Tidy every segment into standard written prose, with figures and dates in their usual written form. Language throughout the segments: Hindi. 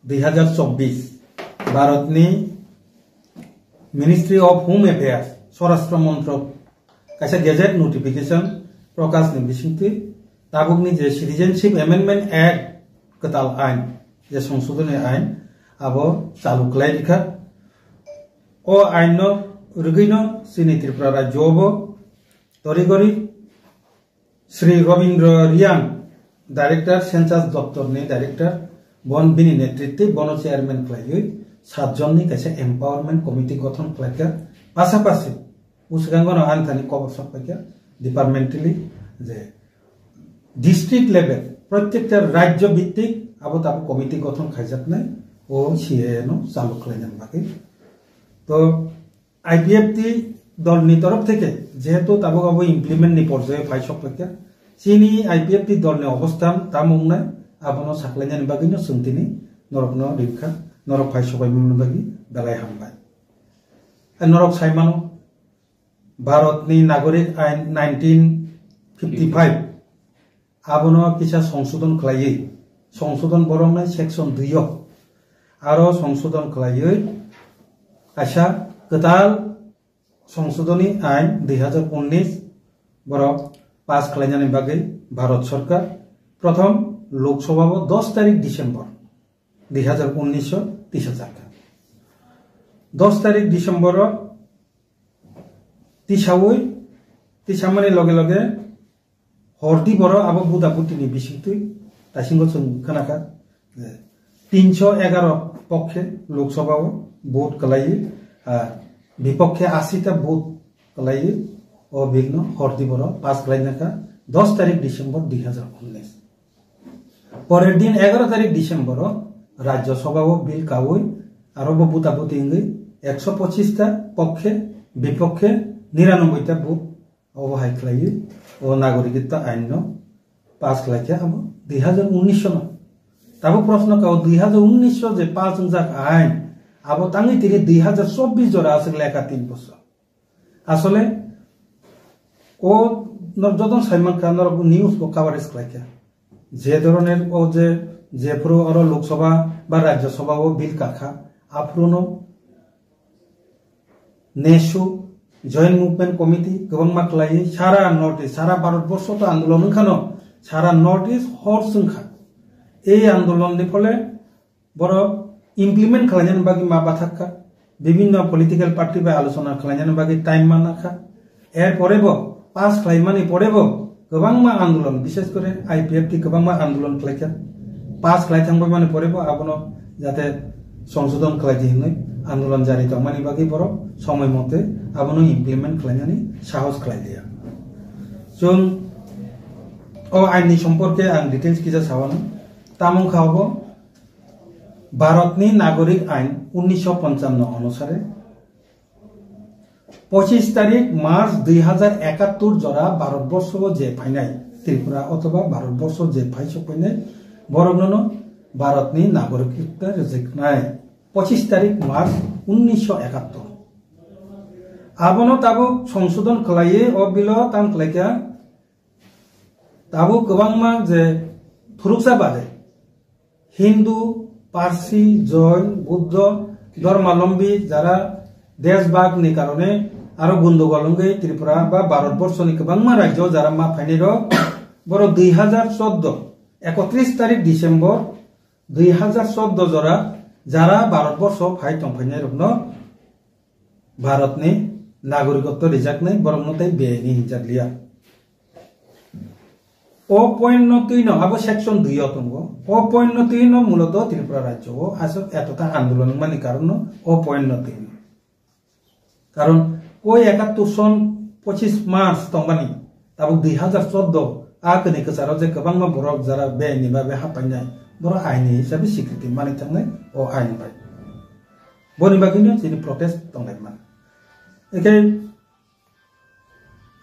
2024 भारतनि मिनिस्ट्री ऑफ होम अफेयर्स स्वराष्ट्र मंत्रक कैसे गेजेट नोटिफिकेशन प्रकाश ने बिसिंगति ताबुकनि जे सिटीजनशिप एमेंडमेंट एक्ट कताल आइन जे संशोधन आइन आबो चालू खालायदिखा ओ आइन रुगैनो सिनि त्रिपुरा राज्योबो तरिगरि श्री रविंद्र रियान डायरेक्टर सेंसास दफ्तर ने डायरेक्टर बन बिनि नेतृत्व बन चेयरमैन खालायै 7 जननि कैसे एम्पावरमेंट कमिटी गठन खालायखा पासापासि उसिगांगनो आन्थानि खबर सफायखा डिपार्टमेंटली जे डिस्ट्रिक्ट लेवल प्रत्येकटा राज्य भित्तिक आबो ताबो कमिटी गठन खायजातनाय ओ सीएनो चालू खालायनायनि बागै तो आईपीएफटी दलनि तरफ থেকে যেহেতু তাবো গাবো ইমপ্লিমেন্ট নি পর্যায়ে ফাই সফলতা চিনি आईपीएफटी दलनि अवस्थान तामुंनाय आबनो साखलायनायनि बागैनो सोंथिनि नरकनो रिखा नरक फाइ सबायमोननि बागै बेलाय हामबाय नरक साइमानो भारतनि नागरिक आइन 1955 आबनो किसा संशोधन खालायै संशोधन बरंनाय सेक्शन 2 आरो संशोधन खालायै आशा कताल संशोधनी आइन 2019 बरक पास खालायनायनि बागै भारत सरकार प्रथम लोकसभा 10 तारिख डिसेम्बर 2019 तिसाजाखा 10 तारिख डिसेम्बर तिसामनि लगे लगे हरदि बर आबो बुदाबुतिनि बिसिंतै दासिमबो जों खोनाखा 311 पक्षे लोकसभा भोट खालायो विपक्षे 80 भोट खालायो ओ बिग्न हरदि बर पास खालायनाखा 10 तारिख डिसेम्बर 2019 परेर दिन 11 तारिख डिसेम्बर राज्यसभा बिल कावै आरो बुदाबुति 125 पक्षे विपक्षे 99 भोट अवहाय खालायो ओ नागरिकता आइन पास खालायखा अब 2019 ताबो प्रश्न काव 2019 जे पास जाक आइन अब तांगै तिरे 2024 जरा आसले एका 3 बছর আসলে ও যতন সাইমান খানের নিউজ को कवरेज खालायखा जे धरনের ও जे फ्रो आरो लोकसभा बा राज्यसभा ओ बिल काखा आफ्रुनो नेशु जॉइंट मुभमेंट कमिटी गोबां मा खालायो सारा नर्थ इस्ट सारा भारतबर्ष तो आंदोलन खानो सारा नर्थ इस्ट हर संखा এই আন্দোলনের ফলে বড় ইমপ্লিমেন্ট খালাইনানি বাকি মা বাথাকা বিভিন্ন পলিটিক্যাল পার্টি বা আলোচনা খালাইনানি বাকি টাইম মানাখা এর পরেবো পাস খালাইমানি পরেবো गोबां मा आंदोलन विशेष करे आईपीएफटी गोबां मा आंदोलन खालायखा पास खालायथांबाय माने परेबो आबनो जाते संशोधन खालायदिनै आंदोलन जारि तमानि बागै बर समय मते आबनो इमप्लिमेंट खालायनानि साहस खालायलिया जों ओ आइननि सम्पर्के आं डिटेल्स किजा सावानो तामुं खावबो भारतनि नागरिक आइन 1955 अनुसारे 25 तारीख मार्च 2071 जरा भारतबर्ष जे फाइनाय त्रिपुरा अथवा भारतबर्ष जे फाइस फाइनाय बरगनो भारतनि नागरिकता रेजिकनाय 25 तारीख मार्च 1971 आबनो ताबो संशोधन खालायो ओ बिलो ताम खालायखा ताबो गोबां मा जे फुरुकसा बादे हिंदू पारसी जैन बुद्ध धर्मावलम्बी जरा देशभाग नि कारणे आरो गंदगलंगै त्रिपुरा बा भारतबर्षनि गोबां मा राज्य जरा मा फाइनेरो बर 2014 31 तारिख डिसेम्बर 2014 जरा जरा भारतबर्ष फाइ तंफाइनाय रखनो भारतनि नागरिकत्व रिजाकनाय बरंनोतै बेनि हिजाकलिया অপরিণতিন আবো সেকশন 2 অতঙ্গ অপরিণতিন মূলত ত্রিপুরা রাজ্য ও আসল এতটা আন্দোলন মানে কারণ অপরিণতিন কারণ ওই 71 সন 25 মার্চ তংবানি তাবো 2014 आकनि कसाराव जे गोबां मा बरक जरा बेनि बा बे हापायनाय बर आइनि हिसाबै स्वीकृति मानि थांनाय ओ आइन बाय बनि बागिनो जिनि प्रोटेस्ट तंनाय मान एके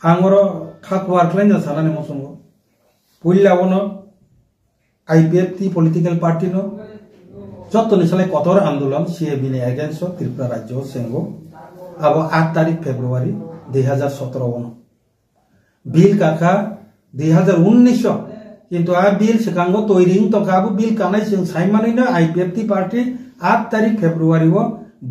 आंगरो खाकवार क्लाइना सानाने मसंगो पुइलावनो आईपीएफटी पॉलिटिकल पार्टी नो जत्तनि साले कठोर आंदोलन सीएबी ने अगेंस्ट त्रिपुरा राज्य सेंगो अब 8 तारीख फेब्रुआरी 2017 बिल काखा 2019 किंतु आ बिल सिकांगो तोयरिं तो काबू बिल कानाय जों साइमानैनो आईपीएफटी पार्टी 8 तारिख फेब्रुआरी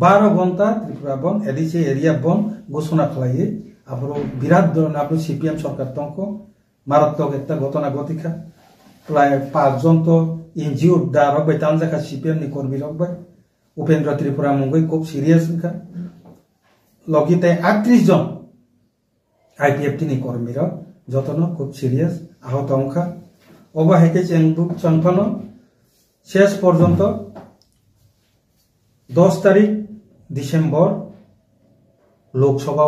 12 घंटा त्रिपुरा बन एडिसी एरिया बन घोषणा खालायो आबरो बिराट धरन आबरो सीपीएम सरकार तंको मारात्मक एक घटना घटिखा प्राय 5 जन तो एनजिओ दारक बाय तानजाखा सीपीएम नि कर्मी रक बाय उपेंद्र त्रिपुरा मुंगै खूब सीरियस का लगिते 38 जन आईपीएफटी नि कर्मी रक जतन खूब सीरियस आहत अंखा अबाहेके चंफानो शेष पर्यंत 10 तारिख डिसेम्बर लोकसभा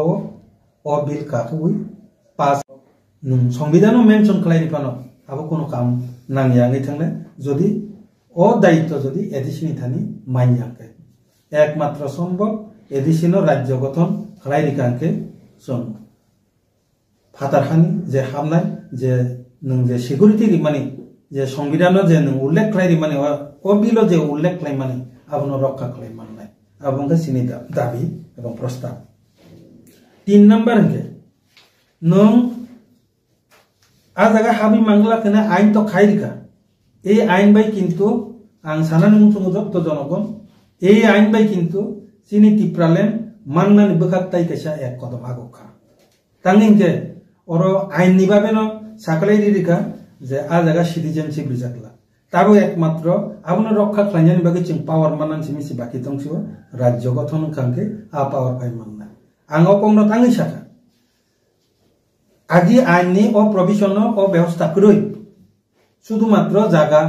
बिल काकुई पास संविधान मेंशन खालायनिफानो आबो कोनो काम नांगियाङै थांनो जदि दायित्व जदि एडिसिनि थानि माइयाके एकमात्र सम्भव एडिसिनो राज्य गठन खालायनिकांके जों फातारखानि जे हाबनाय जे नों जे सिकिउरिटी रिमानि जे संविधान जे नों उल्लेख खालायरिमानि बिल जे उल्लेख खालायमानि आबनो रक्षा खालायमाननाय आबंगा सिनि दाबि एवं प्रस्ताव 3 नंबर के नों आ जागा हाबि मांगला कने आईन तो खायरिका ए आईन बाय किंतु आं सानानि मुंसुंग जत्त जनगण ए आईन बाय किंतु सिनि तिप्रालेन मांगनानि बोखाक्ताय कैसा एक कदम आगोखा तांगिंके ओरो आईन निबाबेनो साकलायरि रिका जे आ जागा सिटिजेनशिप रिजाकला ताबो एकमात्र आबनो रक्षा खालायनायनि बागै जों पावर माननानसि मिसि बाकी दंसिबो राज्य गठन खांके आ पावर फाय मानना आङो कमनो तांगै साखा आगि आईननि प्रोविजन व्यवस्था करै शुधुमात्र जागा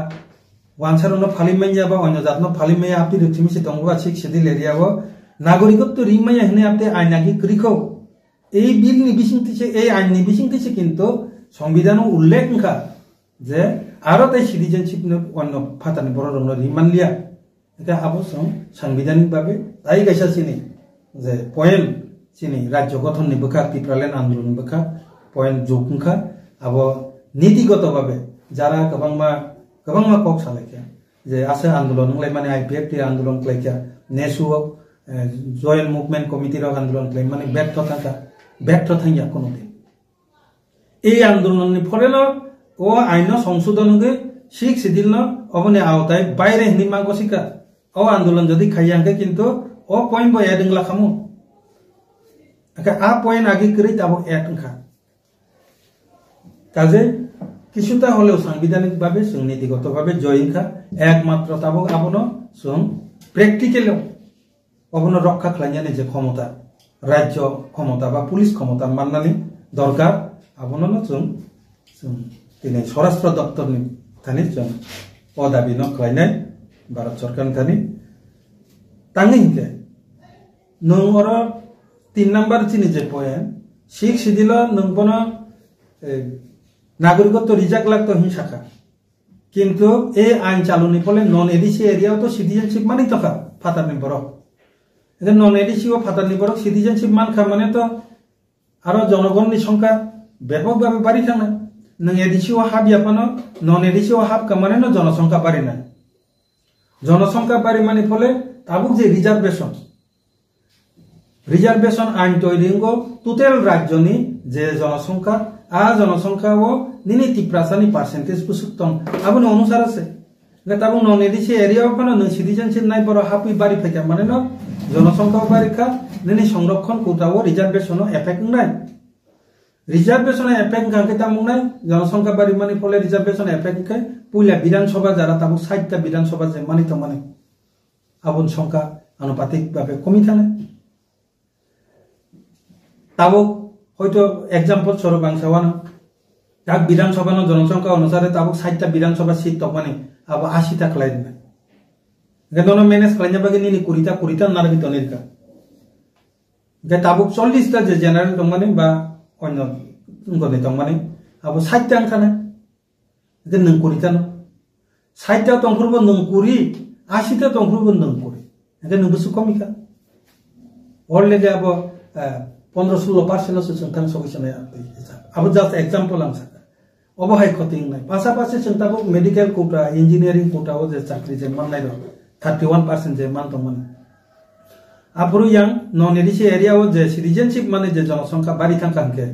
वानसारनो फालिमाया बा अन्य जातनो फालिमाया आपति रथिमिसि दंगवा सिक सिदिल एरियाबो नागरिकत्व रिमाया हने आपते आईनागि करिखौ এই বিল নি বিসিংতিছে এই আইন নি বিসিংতিছে কিন্তু সংবিধান উল্লেখ খা যে আরো তাই সিটিজেনশিপ ন অন্য ফাতানি বড় রং রিমানলিয়া এটা আবশ্যক সাংবিধানিক ভাবে তাই গাইসা চিনি যে পয়েন্ট চিনি রাজ্য গঠন নি বখা ত্রিপুরালেন আন্দোলন বখা পয়েন্ট জোখা আব নীতিগতভাবে যারা গবাংমা কক সালাইকা যে আছে আন্দোলন লাই মানে আইপিএফটি আন্দোলন ক্লাইকা নেসু জয়েন্ট মুভমেন্ট কমিটির আন্দোলন ক্লাই মানে ব্যর্থ থাইয়া কোনোদিন এই আন্দোলনের ফলে আইন সংশোধনকে শিখ সিদিল অবনে আওতায় বাইরে হিনিমা গসিকা আন্দোলন যদি খাইয়াঙ্কে কিন্তু পয়েন্ট বয় এডংলা খামু আ পয়েন্ট আগে করে তাবো এডংখা কাজে কিছুটা হলেও সাংবিধানিক ভাবে নীতিগত ভাবে জয়িংখা একমাত্র তাবো আবনো প্র্যাকটিক্যালেও অবনো রক্ষা খাইয়ানি যে ক্ষমতা राज्य क्षमता बा पुलिस क्षमता माननानै दरकार आबनो जों दिनै स्वराष्ट्र दप्तरनि थानि जों दाबि न खालायनाय भारत सरकारनि थानि तांगै हिंके नों और 3 नंबर चिनि जे पॉइंट सिख सिदिल नों बनो नागरिकत्व रिजाक लागतो हिंसाखा किंतु ए आईन चालुनि फले नन एडिसी एरिया तो सिटिजनशिप मानि तका फातारनि बरक नन एडिसी फातारनि बरक सिटिजनशिप मानखा माने तो आरो जनगणनि संख्या ব্যাপক ভাবে বাড়ি थांनाय नों एडिसी हाबियापानो नन एडिसी हाबका माने न जनसंख्या बारिनाय जनसंख्या बारि माने फले ताबुक जे रिजार्वेशन आईन तैरिंगो टोटल राज्यनि जे जनसंख्या आ जनसंख्याओ निनि तिप्रासानि पार्सेंटेज पुसुक्तम आबनो अनुसार আছে ताबुक नन एडिसी एरिया पानो नों सिटिजनशिप नाय बर हाबि बारि फैका माने न जनसंख्या बारिखा निनि संरक्षण कोटाओ रिजार्वेशन एफेक्ट नाय रिजार्वेशन एफेक्ट गांके तामुंनाय जनसंख्या बारि माने फले रिजार्वेशन एफेक्ट के पुइला विधानसभा जारा ताबुक 60 टा विधानसभा जे मानि तो माने आबुन संख्या आनुपातिक भाबे कमी थानाय ताबुक হয়তো एग्जांपल स्वरूप आं सावानो दा विधानसभानो जनसंख्या अनुसार ताबुक 60 टा विधानसभा सीट तो माने अब 80 टा खालायना गदनो मैनेज खालायना बागे निनि कुरिता नारबि तनिरका गे ताबुक 40 टा जे जनरल दं माने बा अन्य गने दं माने अब 60 टा थाना जे नों कुरिता न 60 टा तंखुरबो नों कुरि 80 टा तंखुरबो नों कुरि जे नों बुसु कमिका अलरेडी अब 15-16% से संथान सकिसनाय अब जस्ट एग्जांपल आं साका अबहाय खतिं नाय पासा-पासे संताबो मेडिकल कोटा इंजिनियरिंग कोटा ओ जे चाकरि जे माननाय दं 31% जे मान दंमोन आपुरु यां नन एडिसी एरिया ओ जे सिटिजनशिप माने जे जनसंख्या बारि थांखांके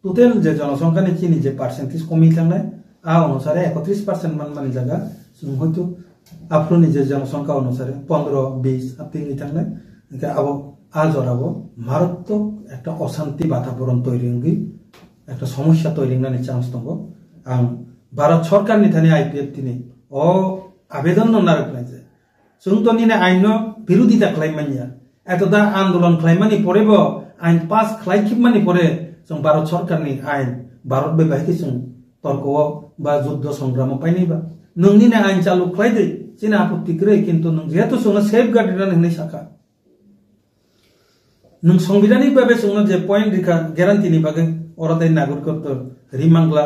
टोटल जे जनसंख्या नि चिनि जे परसेंटेज कमी थांनाय अनुसारे 31% मानमानि जागा जों हयতো आफ्रोनि जे जनसंख्या अनुसारे 15-20 আপনি थांनाय আবো আজরাবো মারাত্মক একটা অশান্তি বাতাবরণ তৈরি হঙ্গি একটা সমস্যা তৈরি হওয়ার চান্স দङ आं भारत सरकारनि थाने आईपीएफ तिनि ओ आवेदन नारखनाय जे जों तो निने आइन बिरोधिता खालाममानिया एत दा आंदोलन खालाममानि परेबो आइन पास खालामखिबमानि परे जों भारत सरकारनि आइन भारत बेबायदि जों तर्कआव बा युद्ध संग्राम पाइनैबा नोंनिनो आइन चालु खालामदै जोंना आपत्ति गैया किन्तु नों जेहेतु जोंनो सेफगार्ड होनानै साखा नों संविधानिक भावे जोंनो जे पॉइंट रिखा ग्यारान्टिनि बागै अरादाय नागरिकत्व रिमांगला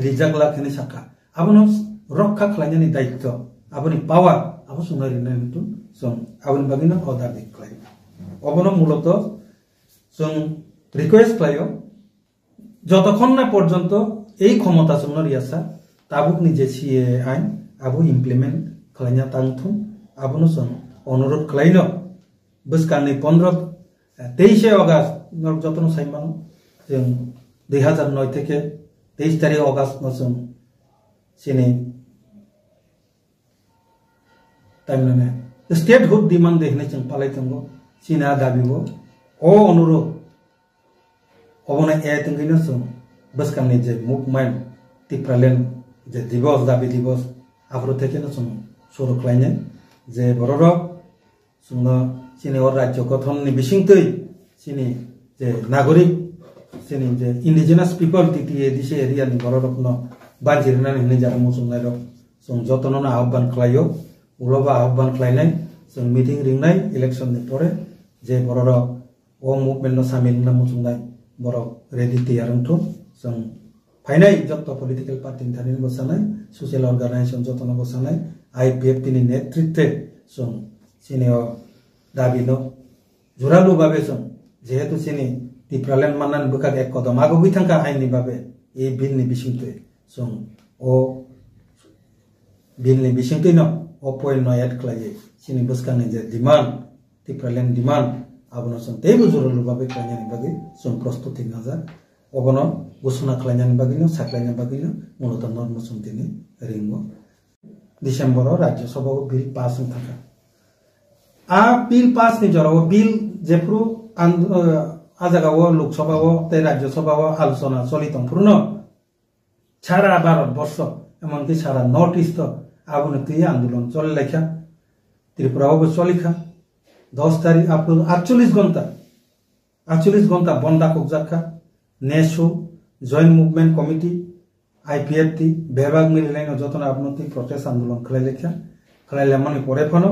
रिजागला खेने साखा आबनो रक्षा खालामनायनि दायित्व आबनि पावार आबो जोंनो रिनायनितु जों आबनि बागैनो अर्डार दिख्लाय अबनो मूলত जों रिक्वेस्ट खालायो যতক্ষণ না পর্যন্ত এই ক্ষমতা जोंनो रियासा ताबुकनि जे सीए आइन आबो इमप्लिमेंट खालामना तांथुम आबनो जों अनुरोध खालायनो बोसोरनि 23 अगस्त जतन साइमानो जों 2009 থেকে 23 तारिख अगस्त जों सिनि टाइमने स्टेटहुड डिमांड देखने जों पालायथंगो सिना दाबिगो ओ अनुरोध अबने ए तंगिनो जों बोसोरनि जे मुभमेन्ट टिप्रालेन जे दिवस दाबि दिवस आफ्रो थेकेनो जों शुरू खालायनाय जे बरर जोंनो सिनि राज्य गठननि बिसिंतै सिनि जे नागरिक सिनि जे इंडिजिनास पीपल टीटीए दिसे एरियानि बररनो बाजिरनानै होनाय जादों मोसुंनाय जों जतननो आह्वान खालायो उलबा आह्वान खालायनाय जों मिटिं रिंनाय इलेक्शननि परे जे बरर ओ मुभमेन्टनो सामिल होना मोसुंनाय बर रेडी तैयारंथो जों फाइनाय जत पॉलिटिकल पार्टी थानि बसानाय सोशल अर्गानाइजेशन जतन बसानाय आईपीएफ तिनि नेतृत्वे जों सिनियो दाबिनो जुरालु भावे जों जेहेतु सिनि टिप्रालेन माननानै बोखाग एक कदम आगुबै थांखा आइननि भावे ए बिलनि बिसिंतै जों ओ बिलनि बिसिंतैनो ओ पॉइन्ट एड खालायो सिनि बोसकानि जे डिमांड टिप्रालेन डिमांड आबनो जों तेबो जुरालु भावे खालायनायनि बागै जों प्रस्तुति नाजा अबनो घोषणा खालायनायनि बागैनो साख्लायनायनि बागैनो मूलत नर्म समितिनि रिंगो डिसेम्बराव राज्य सभायाव बिल पास थाखा आ बिल पास नि जराव बिल जेफ्रु आजागाव लोकसभाव ते राज्य सभाव आलोचना चलितं पूर्ण सारा भारतवर्ष एमनकि सारा नॉर्थ ईस्ट आबुनति आंदोलन चले लेखा त्रिपुराव चलिखा 10 तारिख आपलो 48 घंटा बंदा कबजाखा नेशु joint movement committee IPFT बेबाग मिलायनो जतन आपनति प्रोटेस्ट आंदोलन खलाय लेखा खलायले माने परे फनो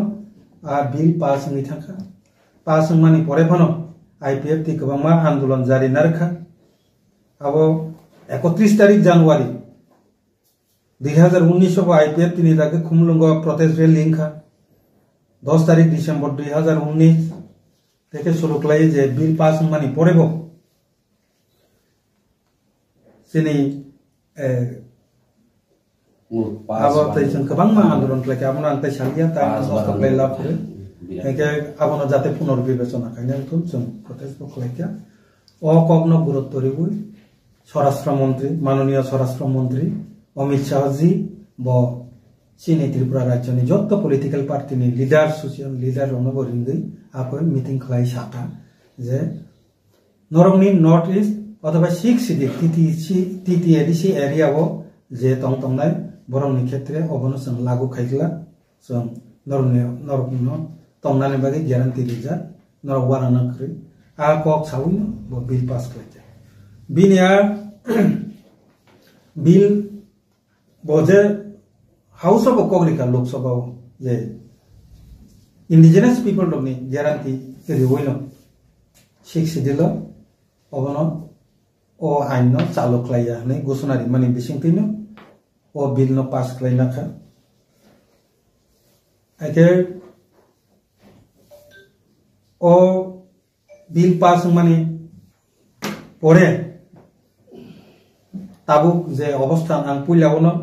आ बिल पास नि थाखा पास माने परे फनो आईपीएफ टी गोबां आंदोलन जारी नारखा अब 31 तारिख जनवरी 2019 को आईपीएफ टी नि जाके खुमलुंग प्रोटेस्ट रैली लिंखा 10 तारिख डिसेम्बर 2019 থেকে শুরু খালায় যে বিল পাস মানি পড়েব सिनि आबो तैजों गोबां आंदोलन खालाय आबनो आंताय सालिया ता नस्त खालाय लाफरे एके आबनो जाते पुनर्विवेचना खायनायखौ जों प्रटेस्ट खालायखा अ कग्न गुरुत्व रिबुय स्वराष्ट्र मंत्री माननीय स्वराष्ट्र मंत्री अमित शाह जी ब सिनि त्रिपुरा राज्यनि जत्त पॉलिटिकल पार्टीनि लीडर सोशल लीडर रनबो रिंगै आपो मीटिंग खालाय साथा जे नरमनि नॉर्थ ईस्ट अथवा 6 सिटी टीटीएडीसी एरिया वो जे तंगतंगनाय बरंनि क्षेत्र अबनो जों लागू खायला जों नरमनो तंगनानै बागै ग्यारान्टि रिजा नरवाराना खरि आ कक सावनो बो बिल पास खायजा बिनिया बिल बजे हाउस ऑफ कग्रिका लोकसभा जे इंडिजिनस पीपल दनि ग्यारान्टि रिवइनो 6 सिटील अबनो ओ आइन चालू खालाया नै घोषणारि माने बिसिंतैनो ओ बिल न पास खालायनाखा आइके ओ बिल पास माने परे ताबुक जे अवस्था आं पुइलावनो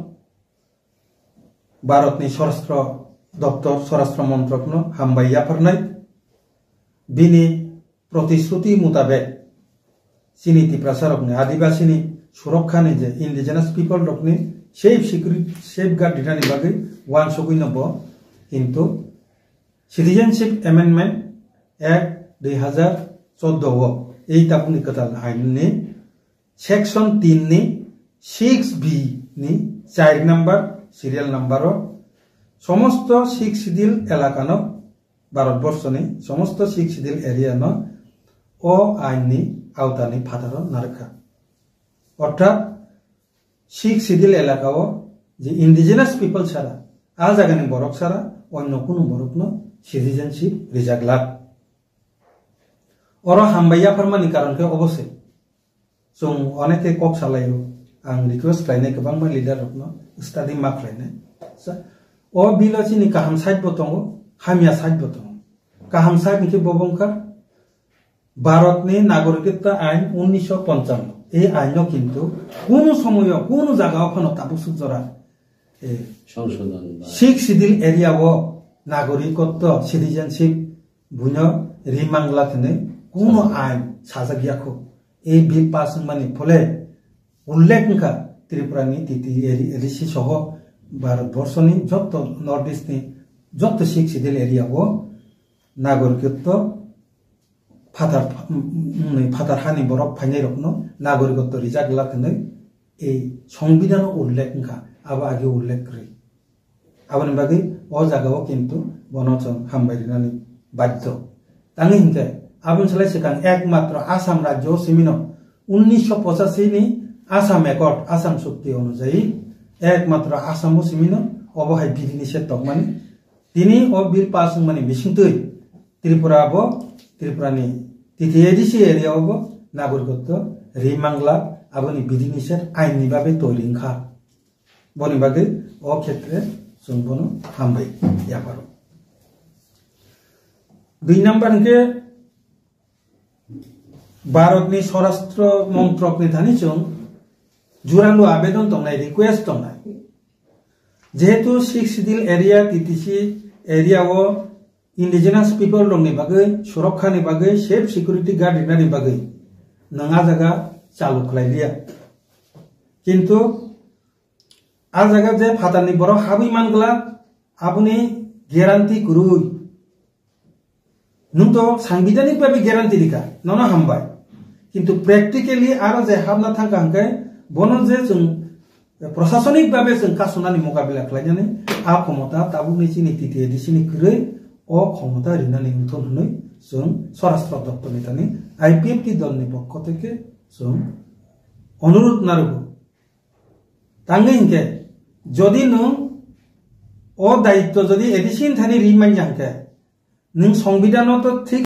भारतनि स्वराष्ट्र दप्तर स्वराष्ट्र मन्त्रकनो हामबाय फोरनाय बिनि प्रतिश्रुति मुताबिक सिनि त्रिपुरा सरकनि आदिवासीनि सुरक्षानि जे इंडिजिनस पीपल रकनि সেফগার্ড দিনানি বাকি 196 কিন্তু সিটিজেনশিপ এমেন্ডমেন্ট Act 2014 এই তাবুনি কতাল আইননি সেকশন 3 নি 6B নি 4 নাম্বার সিরিয়াল নাম্বার সমস্ত শিখ শিডিউল এলাকানো ভারতবর্ষনি সমস্ত শিখ শিডিউল এরিয়ানো ও আইননি আওতানি ফাতারো নারকা অর্থাৎ শিখ শিডিউল এলাকাও যে ইন্ডিজিনাস পিপল ছাড়া আ জায়গানি বরক ছাড়া অন্য কোনো বরকনো সিটিজেনশিপ রিজার্ভ লাভ ওর হামবাইয়া ফরমানি কারণকে অবশ্যই जों अनेके कक सालायो आं रिक्वेस्ट खालायनाय गोबां लिडार रखनो स्टाडि मा खालायनाय ओ बिलचिनि काहाम साइड बतंग हामिया साइड बतंग काहाम साइड निके बबंका भारतनि नागरिकत्व आइन 1955 এই আইন কিন্তু কোন সময় কোন জায়গাও কোনো তাবুসু জরা সংশোধন শিখ শিডিউল এরিয়াও নাগরিকত্ব সিটিজেনশিপ বুনো রিমাংলা থনে কোন আইন সাজাগিয়াখো এই বিল পাস মানে ফলে উল্লেখ নিকা ত্রিপুরানি তিতি ঋষি সহ ভারতবর্ষনি যত নর্থ ইস্টনি যত শিখ শিডিউল এরিয়াও নাগরিকত্ব ফাতার হানি বরফ ফাইনাই রকম নাগরিকত্ব রিজার্ভ লাখনে এই সংবিধান উল্লেখ নিকা আবার আগে উল্লেখ করে আবার বাকি ও জায়গাও কিন্তু বনচং হামবাইরিনানি বাধ্য তাঙ্গি হিংকে আবুন সালাই সেখান একমাত্র আসাম রাজ্য সিমিনো 1985 নি আসাম একট আসাম চুক্তি অনুযায়ী একমাত্র আসাম সিমিনো অবহাই বিধি নিষেধ তকমানি তিনি ও বিল পাস মানে মিশিংতই ত্রিপুরানি তিথিয়েদিসি এরিয়া হব নাগরিকত্ব রিমাংলা আবনি বিধি নিষেধ আইনি ভাবে তৈরিংখা বনি বাগে ও ক্ষেত্রে जों বনো হামবাই ইয়াপারো 2 নাম্বার কে भारतनि स्वराष्ट्र मंत्रकनि थानिजों जुरालु आवेदन दंनाय रिक्वेस्ट दंनाय जेहेतु सिख शिडिउल एरिया टीटीसी एरियाओ इंडिजिनास पीपल दंनि बागै सुरक्षानि बागै सेफ सिक्युरिटी गार्ड दिनानि बागै नङा जागा चालु खालायलिया किन्तु आ जागा जे फातानि बर हाबि मानगला आबुनि ग्यारान्टी गुरुय नुं तो सांबिधानिक भाबे ग्यारान्टी दिखा नना हामबाय किन्तु प्रेक्टिकली आरो जे हाबना थांका हांके बनो जे जों प्रशासनिक भाबे जों कासुनानि मुकाबिला खालायनानै आ क्षमता ताबुकनि चिनि टिटि एडिसिनि ख्रै अ क्षमता रिनानि उथन होनै जों स्वराष्ट्र दप्तरनि थानि आईपीएफटी दलनि पक्ष থেকে जों अनुरोध नारगो तांगे हिंके जदि नों अ दायित्व जदि एडिसिन थानि रिमाइन हांके नों संविधान तो ठीक